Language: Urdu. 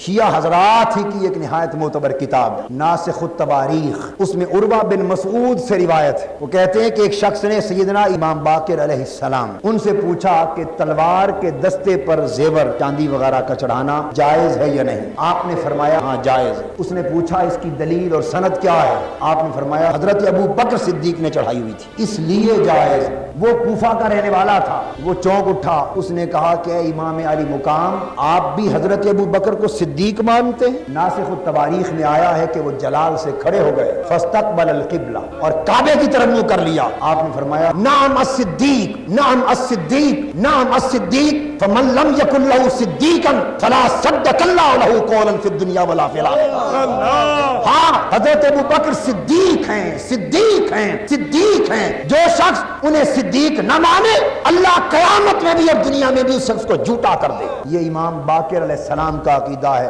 شیعہ حضرات ہی کی ایک نہایت معتبر کتاب ناسخ التواریخ، اس میں عروہ بن مسعود سے روایت ہے، وہ کہتے ہیں کہ ایک شخص نے سیدنا امام باقر علیہ السلام ان سے پوچھا کہ تلوار کے دستے پر زیور چاندی وغیرہ کا چڑھانا جائز ہے یا نہیں؟ آپ نے فرمایا ہاں جائز ہے۔ اس نے پوچھا اس کی دلیل اور سند کیا ہے؟ آپ نے فرمایا حضرت ابو بکر صدیق نے چڑھائی ہوئی تھی اس لیے جائز۔ وہ کوفہ کا رہنے والا تھا، وہ چونک اٹھا، اس نے کہا کہ اے امام علی مقام، آپ بھی حضرت ابو بکر کو صدیق مانتے ہیں؟ ناسخ التواریخ میں آیا ہے کہ وہ جلال سے کھڑے ہو گئے، فاستقبل القبلہ، اور کعبے کی طرف منہ کر لیا۔ آپ نے فرمایا نعم الصدیق، نعم الصدیق، نعم الصدیق، فمن لم یکن لہ صدیقا فلا صدق اللہ لہ قولا فی الدنیا ولا فی الآخرہ۔ ہاں حضرت ابو بکر صدیق ہیں، صدیق ہیں، صدیق ہیں۔ جو شخص انہیں صدیق نہ مانے اللہ قیامت میں بھی اور دنیا میں بھی اس شخص کو جھوٹا کر دے۔ یہ امام باقر علیہ السلام کا عقیدہ ہے۔